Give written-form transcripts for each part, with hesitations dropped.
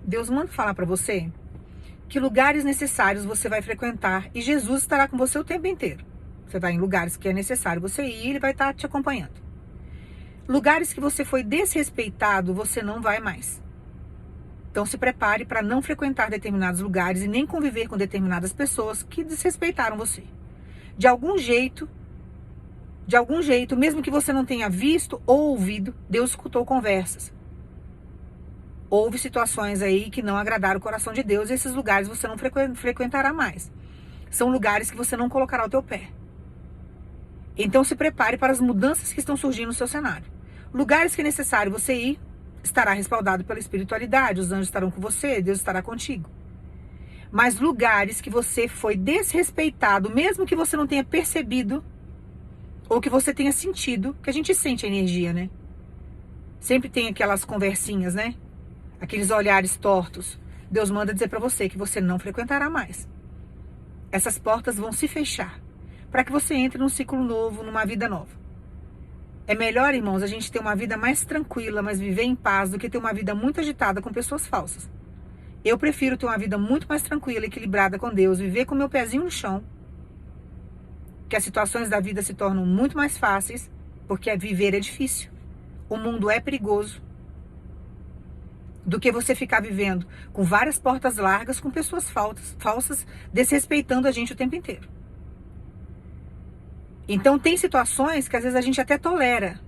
Deus manda falar para você que lugares necessários você vai frequentar e Jesus estará com você o tempo inteiro. Você vai em lugares que é necessário você ir e ele vai estar te acompanhando. Lugares que você foi desrespeitado, você não vai mais. Então se prepare para não frequentar determinados lugares e nem conviver com determinadas pessoas que desrespeitaram você. De algum jeito, mesmo que você não tenha visto ou ouvido, Deus escutou conversas. Houve situações aí que não agradaram o coração de Deus e esses lugares você não frequentará mais. São lugares que você não colocará o teu pé. Então se prepare para as mudanças que estão surgindo no seu cenário. Lugares que é necessário você ir, estará respaldado pela espiritualidade, os anjos estarão com você, Deus estará contigo. Mas lugares que você foi desrespeitado, mesmo que você não tenha percebido, ou que você tenha sentido, que a gente sente a energia, né? Sempre tem aquelas conversinhas, né? Aqueles olhares tortos. Deus manda dizer para você que você não frequentará mais. Essas portas vão se fechar, para que você entre num ciclo novo, numa vida nova. É melhor, irmãos, a gente ter uma vida mais tranquila, mas viver em paz, do que ter uma vida muito agitada com pessoas falsas. Eu prefiro ter uma vida muito mais tranquila, equilibrada com Deus, viver com meu pezinho no chão, que as situações da vida se tornam muito mais fáceis, porque viver é difícil. O mundo é perigoso, do que você ficar vivendo com várias portas largas, com pessoas falsas, desrespeitando a gente o tempo inteiro. Então tem situações que às vezes a gente até tolera.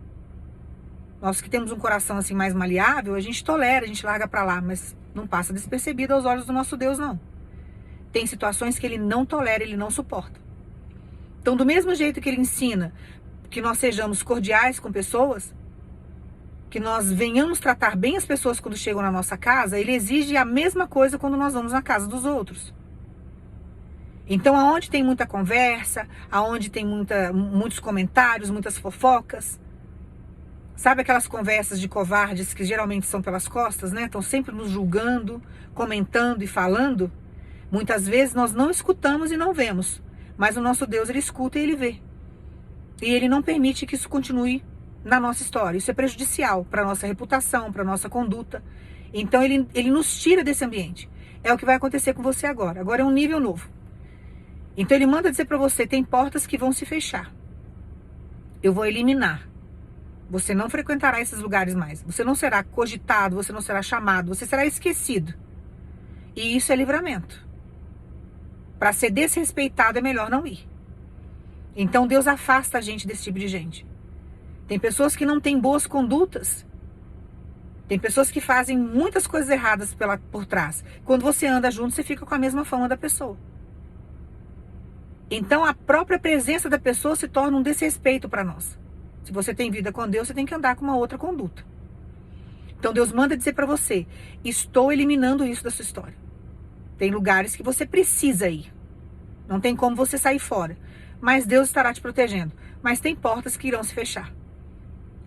Nós que temos um coração assim mais maleável, a gente tolera, a gente larga pra lá, mas não passa despercebido aos olhos do nosso Deus, não. Tem situações que ele não tolera, ele não suporta. Então do mesmo jeito que ele ensina que nós sejamos cordiais com pessoas, que nós venhamos tratar bem as pessoas quando chegam na nossa casa, ele exige a mesma coisa quando nós vamos na casa dos outros. Então, aonde tem muita conversa, aonde tem muitos comentários, muitas fofocas, sabe aquelas conversas de covardes que geralmente são pelas costas, né? Estão sempre nos julgando, comentando e falando. Muitas vezes nós não escutamos e não vemos, mas o nosso Deus, ele escuta e ele vê. E ele não permite que isso continue na nossa história. Isso é prejudicial para a nossa reputação, para a nossa conduta. Então ele nos tira desse ambiente. É o que vai acontecer com você agora. Agora é um nível novo. Então ele manda dizer para você, tem portas que vão se fechar. Eu vou eliminar. Você não frequentará esses lugares mais. Você não será cogitado, você não será chamado, você será esquecido. E isso é livramento. Para ser desrespeitado é melhor não ir. Então Deus afasta a gente desse tipo de gente. Tem pessoas que não têm boas condutas. Tem pessoas que fazem muitas coisas erradas por trás. Quando você anda junto, você fica com a mesma fama da pessoa. Então a própria presença da pessoa se torna um desrespeito para nós. Se você tem vida com Deus, você tem que andar com uma outra conduta. Então Deus manda dizer para você, estou eliminando isso da sua história. Tem lugares que você precisa ir. Não tem como você sair fora. Mas Deus estará te protegendo. Mas tem portas que irão se fechar.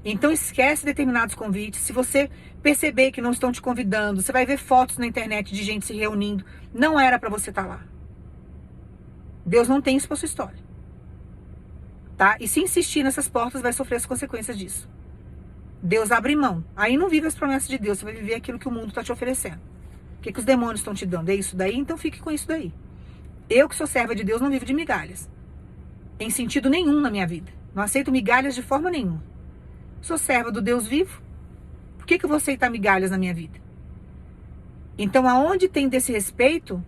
Então esquece determinados convites. Se você perceber que não estão te convidando, você vai ver fotos na internet de gente se reunindo. Não era para você estar lá. Deus não tem isso para sua história. Tá? E se insistir nessas portas, vai sofrer as consequências disso. Deus abre mão. Aí não vive as promessas de Deus. Você vai viver aquilo que o mundo está te oferecendo. O que os demônios estão te dando? É isso daí? Então fique com isso daí. Eu que sou serva de Deus não vivo de migalhas. Em sentido nenhum na minha vida. Não aceito migalhas de forma nenhuma. Sou serva do Deus vivo. Por que eu vou aceitar migalhas na minha vida? Então aonde tem desrespeito,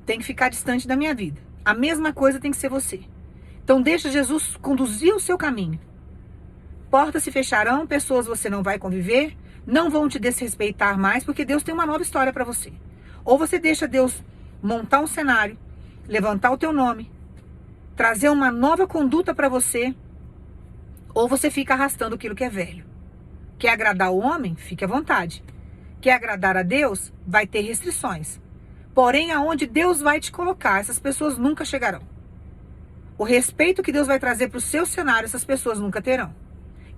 tem que ficar distante da minha vida. A mesma coisa tem que ser você. Então deixa Jesus conduzir o seu caminho. Portas se fecharão, pessoas você não vai conviver, não vão te desrespeitar mais, porque Deus tem uma nova história para você. Ou você deixa Deus montar um cenário, levantar o teu nome, trazer uma nova conduta para você, ou você fica arrastando aquilo que é velho. Quer agradar o homem? Fique à vontade. Quer agradar a Deus? Vai ter restrições. Porém, aonde Deus vai te colocar, essas pessoas nunca chegarão. O respeito que Deus vai trazer para o seu cenário, essas pessoas nunca terão.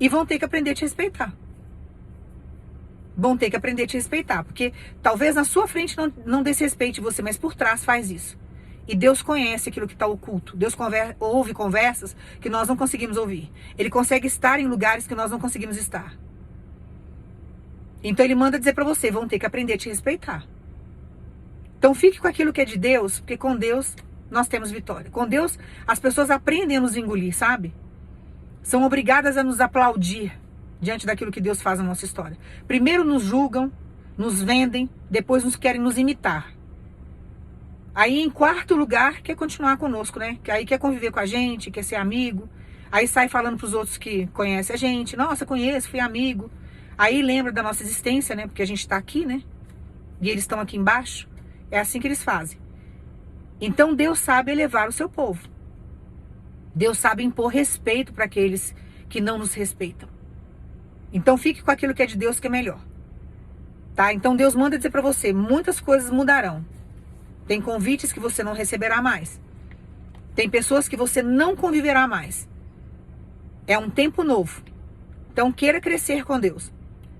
E vão ter que aprender a te respeitar. Vão ter que aprender a te respeitar. Porque talvez na sua frente não desrespeite você, mas por trás faz isso. E Deus conhece aquilo que está oculto. Deus ouve conversas que nós não conseguimos ouvir. Ele consegue estar em lugares que nós não conseguimos estar. Então ele manda dizer para você, vão ter que aprender a te respeitar. Então fique com aquilo que é de Deus, porque com Deus nós temos vitória. Com Deus as pessoas aprendem a nos engolir, sabe? São obrigadas a nos aplaudir diante daquilo que Deus faz na nossa história. Primeiro nos julgam, nos vendem, depois nos querem nos imitar. Aí em quarto lugar quer continuar conosco, né? Que aí quer conviver com a gente, quer ser amigo. Aí sai falando para os outros que conhecem a gente. Nossa, conheço, fui amigo. Aí lembra da nossa existência, né? Porque a gente está aqui, né? E eles estão aqui embaixo. É assim que eles fazem. Então Deus sabe elevar o seu povo. Deus sabe impor respeito para aqueles que não nos respeitam. Então fique com aquilo que é de Deus, que é melhor. Tá? Então Deus manda dizer para você, muitas coisas mudarão. Tem convites que você não receberá mais. Tem pessoas que você não conviverá mais. É um tempo novo. Então queira crescer com Deus.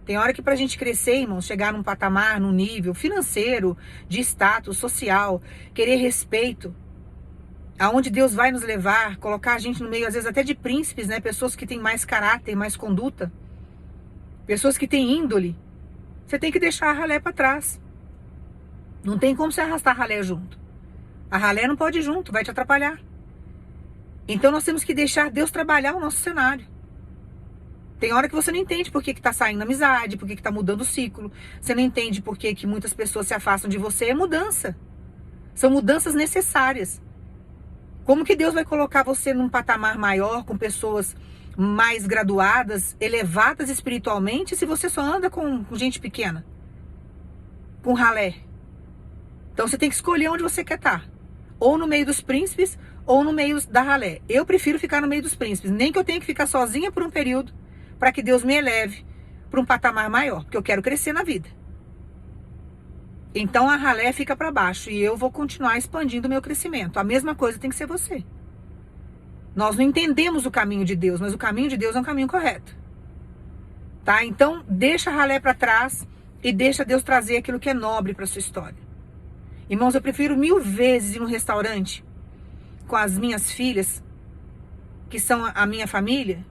Tem hora que pra gente crescer, irmãos, chegar num patamar, num nível financeiro, de status social, querer respeito, aonde Deus vai nos levar, colocar a gente no meio, às vezes até de príncipes, né? Pessoas que têm mais caráter, mais conduta, pessoas que têm índole. Você tem que deixar a ralé para trás. Não tem como você arrastar a ralé junto. A ralé não pode ir junto, vai te atrapalhar. Então nós temos que deixar Deus trabalhar o nosso cenário. Tem hora que você não entende por que está saindo a amizade, por que está mudando o ciclo. Você não entende por que muitas pessoas se afastam de você. É mudança. São mudanças necessárias. Como que Deus vai colocar você num patamar maior, com pessoas mais graduadas, elevadas espiritualmente, se você só anda com gente pequena? Com ralé. Então você tem que escolher onde você quer estar. Ou no meio dos príncipes, ou no meio da ralé. Eu prefiro ficar no meio dos príncipes. Nem que eu tenha que ficar sozinha por um período, para que Deus me eleve para um patamar maior, porque eu quero crescer na vida. Então a ralé fica para baixo e eu vou continuar expandindo o meu crescimento. A mesma coisa tem que ser você. Nós não entendemos o caminho de Deus, mas o caminho de Deus é um caminho correto. Tá? Então deixa a ralé para trás e deixa Deus trazer aquilo que é nobre para sua história. Irmãos, eu prefiro 1000 vezes ir num restaurante com as minhas filhas, que são a minha família,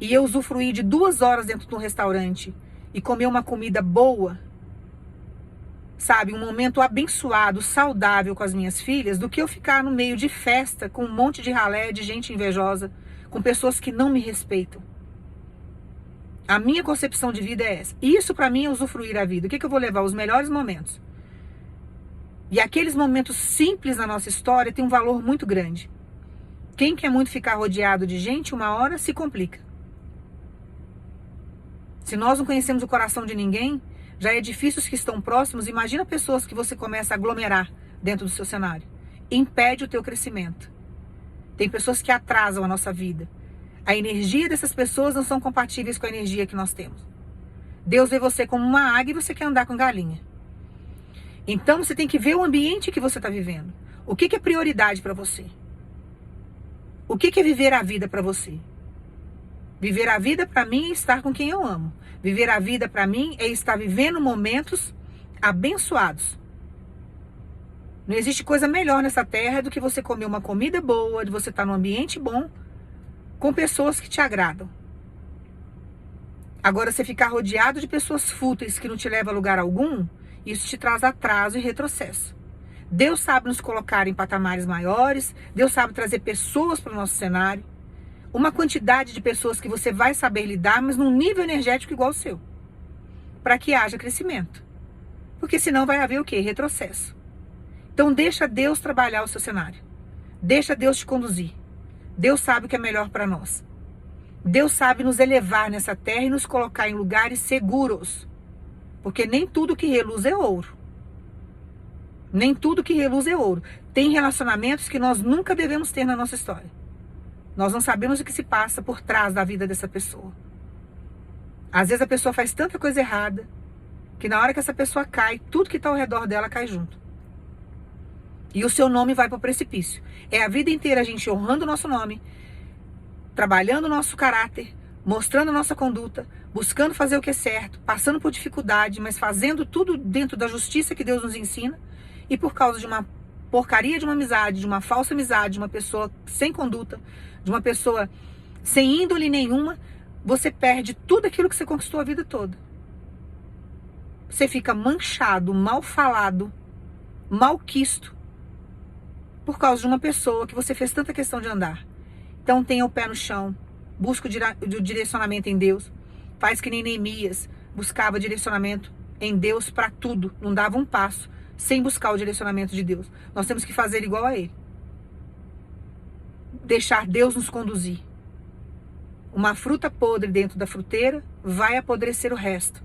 e eu usufruir de 2 horas dentro de um restaurante e comer uma comida boa, sabe, um momento abençoado, saudável com as minhas filhas, do que eu ficar no meio de festa com um monte de ralé, de gente invejosa, com pessoas que não me respeitam. A minha concepção de vida é essa. Isso para mim é usufruir a vida. O que eu vou levar? Os melhores momentos. E aqueles momentos simples na nossa história têm um valor muito grande. Quem quer muito ficar rodeado de gente, uma hora se complica. Se nós não conhecemos o coração de ninguém, já é difícil os que estão próximos. Imagina pessoas que você começa a aglomerar dentro do seu cenário. Impede o teu crescimento. Tem pessoas que atrasam a nossa vida. A energia dessas pessoas não são compatíveis com a energia que nós temos. Deus vê você como uma águia e você quer andar com galinha. Então você tem que ver o ambiente que você está vivendo. O que é prioridade para você? O que é viver a vida para você? Viver a vida para mim é estar com quem eu amo. Viver a vida para mim é estar vivendo momentos abençoados. Não existe coisa melhor nessa terra do que você comer uma comida boa, de você estar num ambiente bom, com pessoas que te agradam. Agora, você ficar rodeado de pessoas fúteis que não te levam a lugar algum, isso te traz atraso e retrocesso. Deus sabe nos colocar em patamares maiores, Deus sabe trazer pessoas para o nosso cenário, uma quantidade de pessoas que você vai saber lidar, mas num nível energético igual ao seu, para que haja crescimento. Porque senão vai haver o quê? Retrocesso. Então deixa Deus trabalhar o seu cenário. Deixa Deus te conduzir. Deus sabe o que é melhor para nós. Deus sabe nos elevar nessa terra e nos colocar em lugares seguros. Porque nem tudo que reluz é ouro. Nem tudo que reluz é ouro. Tem relacionamentos que nós nunca devemos ter na nossa história. Nós não sabemos o que se passa por trás da vida dessa pessoa. Às vezes a pessoa faz tanta coisa errada, que na hora que essa pessoa cai, tudo que está ao redor dela cai junto. E o seu nome vai para o precipício. É a vida inteira a gente honrando o nosso nome, trabalhando o nosso caráter, mostrando a nossa conduta, buscando fazer o que é certo, passando por dificuldade, mas fazendo tudo dentro da justiça que Deus nos ensina, e por causa de uma porcaria de uma amizade, de uma falsa amizade, de uma pessoa sem conduta, de uma pessoa sem índole nenhuma, você perde tudo aquilo que você conquistou a vida toda. você fica manchado, mal falado, malquisto, por causa de uma pessoa que você fez tanta questão de andar. Então tenha o pé no chão, busca o direcionamento em Deus, faz que nem Neemias, buscava direcionamento em Deus para tudo, não dava um passo sem buscar o direcionamento de Deus. Nós temos que fazer igual a ele. Deixar Deus nos conduzir. Uma fruta podre dentro da fruteira vai apodrecer o resto.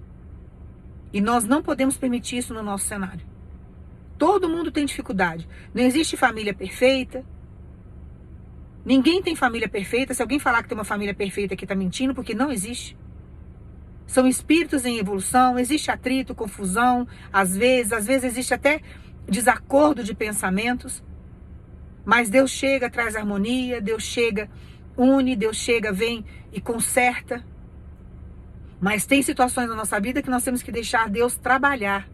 E nós não podemos permitir isso no nosso cenário. Todo mundo tem dificuldade. Não existe família perfeita. Ninguém tem família perfeita. Se alguém falar que tem uma família perfeita aqui, está mentindo, porque não existe. São espíritos em evolução, existe atrito, confusão, às vezes existe até desacordo de pensamentos. Mas Deus chega, traz harmonia, Deus chega, une, Deus chega, vem e conserta. Mas tem situações na nossa vida que nós temos que deixar Deus trabalhar.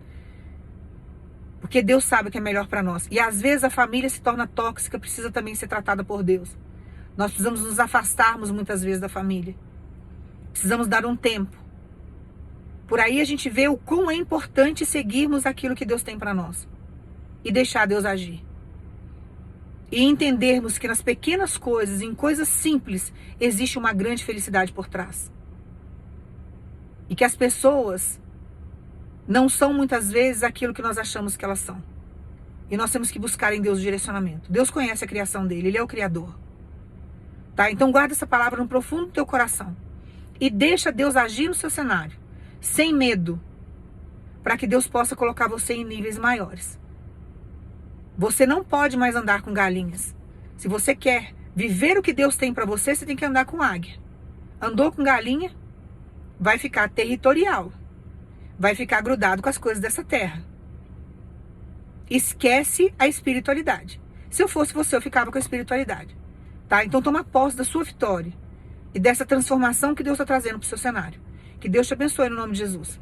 Porque Deus sabe o que é melhor para nós. E às vezes a família se torna tóxica, precisa também ser tratada por Deus. Nós precisamos nos afastarmos muitas vezes da família. Precisamos dar um tempo. Por aí a gente vê o quão é importante seguirmos aquilo que Deus tem para nós. E deixar Deus agir. E entendermos que nas pequenas coisas, em coisas simples, existe uma grande felicidade por trás. E que as pessoas não são muitas vezes aquilo que nós achamos que elas são. E nós temos que buscar em Deus o direcionamento. Deus conhece a criação dele, ele é o Criador. Tá? Então guarda essa palavra no profundo do teu coração. E deixa Deus agir no seu cenário. Sem medo. Para que Deus possa colocar você em níveis maiores. Você não pode mais andar com galinhas. Se você quer viver o que Deus tem para você, você tem que andar com águia. Andou com galinha, vai ficar territorial. Vai ficar grudado com as coisas dessa terra. Esquece a espiritualidade. Se eu fosse você, eu ficava com a espiritualidade. Tá? Então toma posse da sua vitória. E dessa transformação que Deus está trazendo para o seu cenário. Que Deus te abençoe no nome de Jesus.